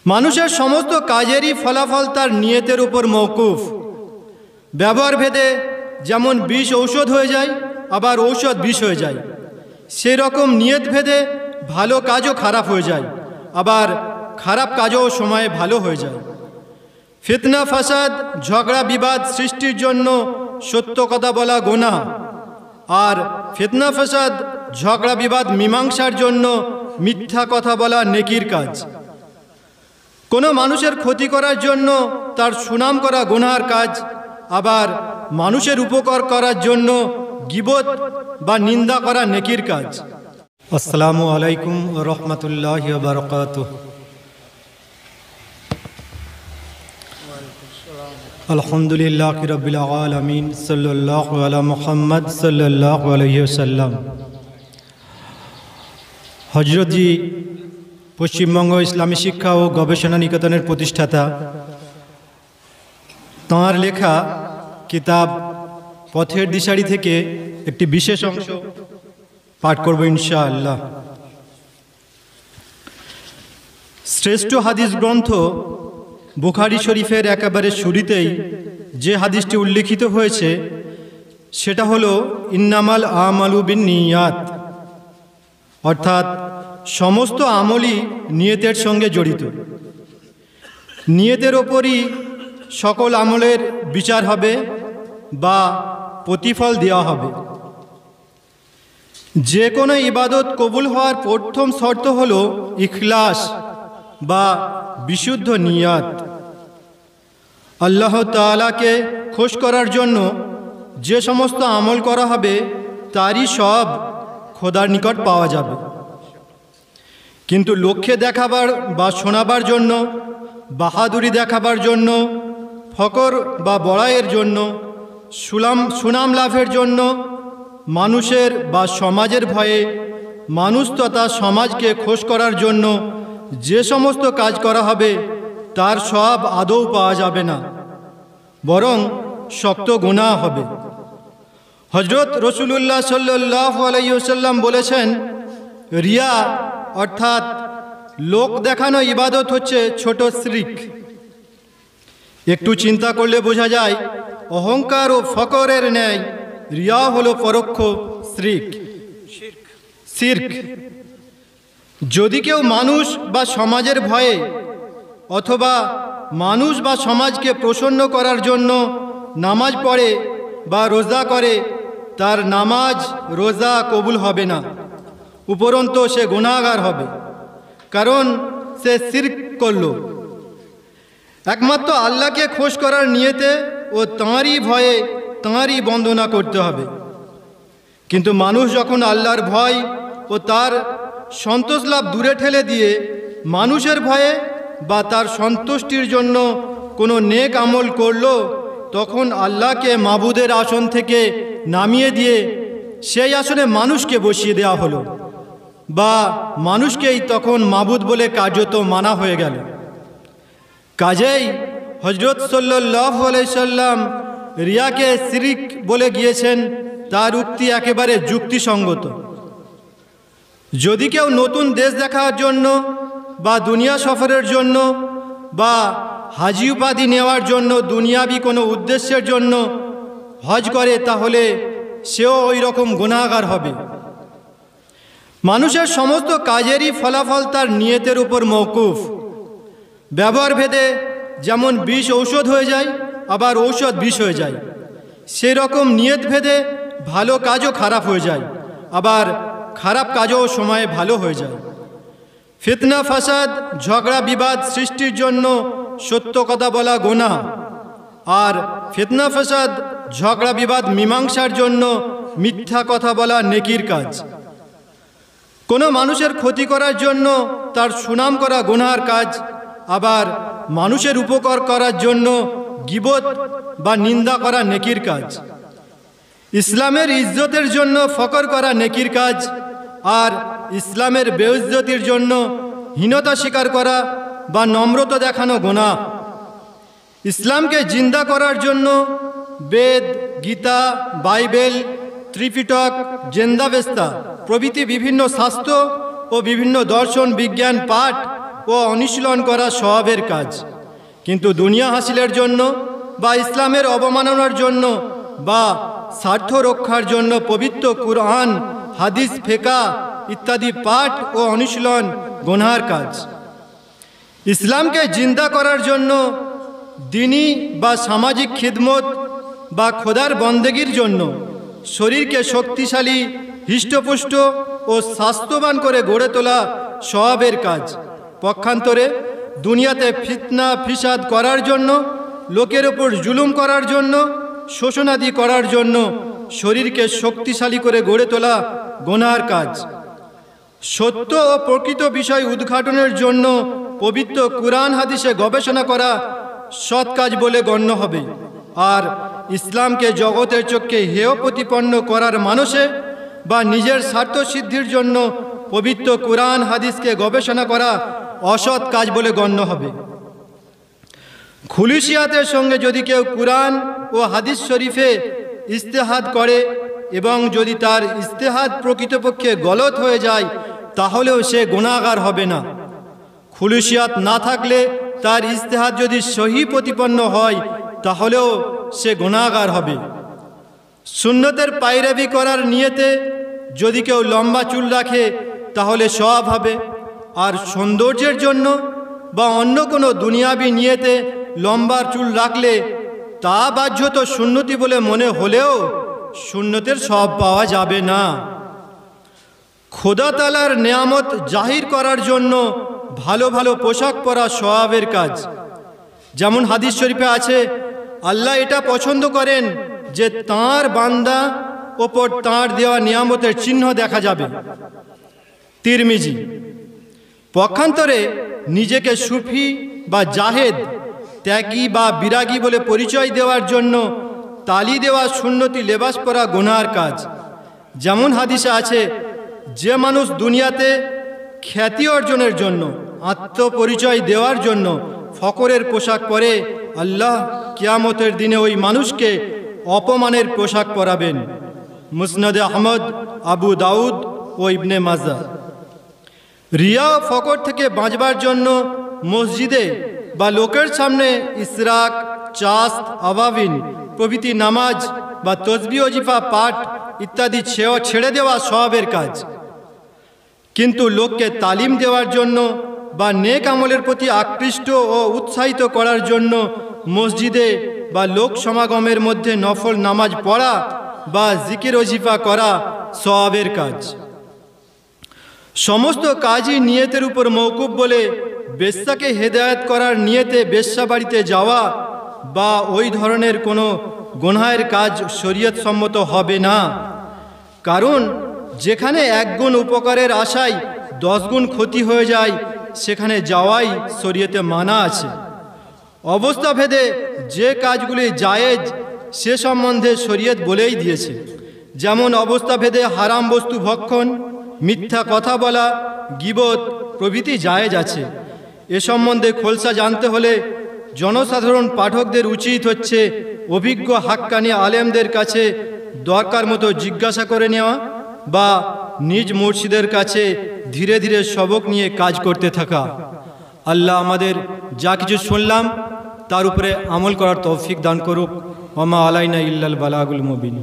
মানুষের সমস্ত কাজেরই ফলাফল তার নিয়তের উপর মওকুফ। ব্যবহার ভেদে যেমন বিষ ঔষধ হয়ে যায়, আবার ঔষধ বিষ হয়ে যায়, সেই রকম নিয়ত ভেদে ভালো কাজও খারাপ হয়ে যায়, আবার খারাপ কাজও সময়ে ভালো হয়ে যায়। ফিতনা ফাসাদ ঝগড়া বিবাদ সৃষ্টির জন্য সত্য কথা বলা গুনাহ, আর ফিতনা ফাসাদ ঝগড়া বিবাদ মীমাংসার জন্য মিথ্যা কথা বলা নেকির কাজ। কোনো মানুষের ক্ষতি করার জন্য তার সুনাম করা গুনাহর কাজ, আবার মানুষের উপকার করার জন্য গীবত বা নিন্দা করা নেকির কাজ। আসসালামু আলাইকুম ওয়া রাহমাতুল্লাহি ওয়া বারাকাতুহু। আলহামদুলিল্লাহি রাব্বিল আলামিন, সাল্লাল্লাহু আলা মুহাম্মদ সাল্লাল্লাহু আলাইহি ওয়াসাল্লাম। হযরতজি পশ্চিমবঙ্গ ইসলামী শিক্ষা ও গবেষণা নিকেতনের প্রতিষ্ঠাতা। তাঁর লেখা কিতাব পথের দিশারি থেকে একটি বিশেষ অংশ পাঠ করব ইনশাআল্লাহ। শ্রেষ্ঠ হাদিস গ্রন্থ বুখারী শরীফের একেবারে শুরুতেই যে হাদিসটি উল্লেখিত হয়েছে সেটা হলো ইন্নামাল আমালু বিন্নিয়াত, অর্থাৎ সমস্ত আমলই নিয়তের সঙ্গে জড়িত। নিয়তের ওপরই সকল আমলের বিচার হবে বা প্রতিফল দেওয়া হবে। যে কোনো ইবাদত কবুল হওয়ার প্রথম শর্ত হল ইখলাস বা বিশুদ্ধ নিয়াত। আল্লাহ তাআলাকে খুশ করার জন্য যে সমস্ত আমল করা হবে তারই সব খোদার নিকট পাওয়া যাবে। কিন্তু লোককে দেখাবার বা শোনাবার জন্য, বাহাদুরি দেখাবার জন্য, ফকর বা বড়াইয়ের জন্য, সুনাম লাভের জন্য, মানুষের বা সমাজের ভয়ে, মানুষ তথা সমাজকে খুশ করার জন্য যে সমস্ত কাজ করা হবে তার সব আদৌ পাওয়া যাবে না, বরং শক্ত গুনাহ হবে। হযরত রাসূলুল্লাহ সাল্লাল্লাহু আলাইহি ওয়াসাল্লাম বলেছেন, রিয়া অর্থাৎ লোক দেখানো ইবাদত হচ্ছে ছোট শিরক। একটু চিন্তা করলে বোঝা যায় অহংকার ও ফকরের ন্যায় রিয়া হলো পরোক্ষ শিরক। যদি কেউ মানুষ বা সমাজের ভয়ে অথবা মানুষ বা সমাজকে প্রসন্ন করার জন্য নামাজ পড়ে বা রোজা করে, তার নামাজ রোজা কবুল হবে না, উপরন্তু সে গুনাহগার হবে, কারণ সে শিরক করল। একমাত্র আল্লাহকে খুশ করার নিয়তে ও তাঁরই ভয়ে তাঁরই বন্দনা করতে হবে। কিন্তু মানুষ যখন আল্লাহর ভয় ও তার সন্তোষ লাভ দূরে ঠেলে দিয়ে মানুষের ভয়ে বা তার সন্তুষ্টির জন্য কোনো নেক আমল করল, তখন আল্লাহকে মাবুদের আসন থেকে নামিয়ে দিয়ে সেই আসনে মানুষকে বসিয়ে দেওয়া হলো, বা মানুষকেই তখন মাবুদ বলে কার্যত মানা হয়ে গেল। কাজেই হযরত সাল্লাল্লাহু আলাইহি সাল্লাম রিয়াকে শিরক বলে গিয়েছেন, তার উক্তি একেবারে যুক্তিসঙ্গত। যদি কেউ নতুন দেশ দেখার জন্য বা দুনিয়া সফরের জন্য বা হাজি উপাধি নেওয়ার জন্য দুনিয়াবি কোনো উদ্দেশ্যের জন্য হজ করে, তাহলে সেও ওই রকম গুনাহগার হবে। মানুষের সমস্ত কাজেরই ফলাফল তার নিয়তের উপর মওকুফ। ব্যবহার ভেদে যেমন বিষ ঔষধ হয়ে যায়, আবার ঔষধ বিষ হয়ে যায়, সেই রকম নিয়ত ভেদে ভালো কাজও খারাপ হয়ে যায়, আবার খারাপ কাজও সময়ে ভালো হয়ে যায়। ফিতনা ফাসাদ ঝগড়া বিবাদ সৃষ্টির জন্য সত্য কথা বলা গুনাহ, আর ফিতনা ফাসাদ ঝগড়া বিবাদ মীমাংসার জন্য মিথ্যা কথা বলা নেকির কাজ। কোনো মানুষের ক্ষতি করার জন্য তার সুনাম করা গুনাহর কাজ, আবার মানুষের উপকার করার জন্য গীবত বা নিন্দা করা নেকির কাজ। ইসলামের ইজ্জতের জন্য ফকর করা নেকির কাজ, আর ইসলামের বেইজ্জতির জন্য হীনতা স্বীকার করা বা নম্রতা দেখানো গুনাহ। ইসলামকে জিন্দা করার জন্য বেদ, গীতা, বাইবেল, ত্রিপিটক, জেন্দাবেস্তা প্রভৃতি বিভিন্ন শাস্ত্র ও বিভিন্ন দর্শন বিজ্ঞান পাঠ ও অনুশীলন করা সওয়াবের কাজ। কিন্তু দুনিয়া হাসিলের জন্য বা ইসলামের অবমাননার জন্য বা স্বার্থ রক্ষার জন্য পবিত্র কুরআন, হাদিস, ফিকহ ইত্যাদি পাঠ ও অনুশীলন গুনাহর কাজ। ইসলামকে জিন্দা করার জন্য দিনী বা সামাজিক খিদমত বা খোদার বন্দেগীর জন্য শরীরকে শক্তিশালী, হৃষ্টপুষ্ট ও স্বাস্থ্যবান করে গড়ে তোলা সওয়াবের কাজ। পক্ষান্তরে দুনিয়াতে ফিতনা ফিসাদ করার জন্য, লোকের ওপর জুলুম করার জন্য, শোষণাদি করার জন্য শরীরকে শক্তিশালী করে গড়ে তোলা গুনাহর কাজ। সত্য ও প্রকৃত বিষয় উদ্ঘাটনের জন্য পবিত্র কুরআন হাদিসে গবেষণা করা সৎ কাজ বলে গণ্য হবে। আর ইসলামকে জগতের চক্ষে হেয় প্রতিপন্ন করার মানসে বা নিজের স্বার্থ সিদ্ধির জন্য পবিত্র কুরআন হাদিসকে গবেষণা করা অসৎ কাজ বলে গণ্য হবে। খুলুসিয়াতের সঙ্গে যদি কেউ কুরআন ও হাদিস শরীফে ইস্তেহাদ করে এবং যদি তার ইস্তেহাদ প্রকৃতপক্ষে গলত হয়ে যায়, তাহলেও সে গুনাহগার হবে না। খুলুসিয়াত না থাকলে তার ইস্তেহাদ যদি সহি প্রতিপন্ন হয়, তাহলেও সে গুনাহগার হবে। সুন্নতের পায়রাবি করার নিয়তে যদি কেউ লম্বা চুল রাখে, তাহলে সওয়াব হবে। আর সৌন্দর্যের জন্য বা অন্য কোনো দুনিয়াবি নিয়তে লম্বা চুল রাখলে তা বাহ্যত সুন্নতি বলে মনে হলেও সুন্নতের সওয়াব পাওয়া যাবে না। খোদা তাআলার নেয়ামত জাহির করার জন্য ভালো ভালো পোশাক পরা সওয়াবের কাজ। যেমন হাদিস শরীফে আছে, আল্লাহ এটা পছন্দ করেন যে তাঁর বান্দা ওপর তাঁর দেওয়া নিয়ামতের চিহ্ন দেখা যাবে। তিরমিজি। পক্ষান্তরে নিজেকে সুফি বা জাহেদ, ত্যাগী বা বিরাগী বলে পরিচয় দেওয়ার জন্য তালি দেওয়া সুন্নতি লেবাস পরা গুনাহর কাজ। যেমন হাদিসে আছে, যে মানুষ দুনিয়াতে খ্যাতি অর্জনের জন্য, আত্মপরিচয় দেওয়ার জন্য ফকরের পোশাক পরে, আল্লাহ কিয়ামতের দিনে ওই মানুষকে অপমানের পোশাক পরাবেন। মুসনাদে আহমদ, আবু দাউদ ও ইবনে মাজাহ। রিয়া ও ফকর থেকে বাঁচবার জন্য মসজিদে বা লোকের সামনে ইসরাক, চাস্ত, আবাবিন প্রভৃতি নামাজ বা তসবিহ ওজিফা পাঠ ইত্যাদি ছেড়ে দেওয়া সওয়াবের কাজ। কিন্তু লোককে তালিম দেওয়ার জন্য বা নেক আমলের প্রতি আকৃষ্ট ও উৎসাহিত করার জন্য মসজিদে বা লোক সমাগমের মধ্যে নফল নামাজ পড়া বা জিকির ওজিফা করা সওয়াবের কাজ। সমস্ত কাজই নিয়তের উপর মওকুফ বলে বেশ্যাকে হেদায়েত করার নিয়তে বেশ্যা বাড়িতে যাওয়া বা ওই ধরনের কোনো গুনাহের কাজ শরীয়ত সম্মত হবে না। কারণ যেখানে 1 গুণ উপকারের আশায় 10 গুণ ক্ষতি হয়ে যায়, সেখানে যাওয়াই শরীয়তে মানা আছে। অবস্থা ভেদে যে কাজগুলি জায়েজ সে সম্বন্ধে শরীয়ত বলেই দিয়েছে। যেমন অবস্থা ভেদে হারাম বস্তু ভক্ষণ, মিথ্যা কথা বলা, গীবত প্রভৃতি জায়েজ আছে। এ সম্বন্ধে খোলসা জানতে হলে জনসাধারণ পাঠকদের উচিত হচ্ছে অভিজ্ঞ হাক্কানি আলেমদের কাছে দরকার মতো জিজ্ঞাসা করে নেওয়া বা নিজ মুর্শিদের কাছে ধীরে ধীরে সবক নিয়ে কাজ করতে থাকা। আল্লাহ আমাদের যা কিছু শুনলাম তার উপরে আমল করার তৌফিক দান করুক। ওয়া মা আলাইনা ইল্লাল বালাগুল মুবিন।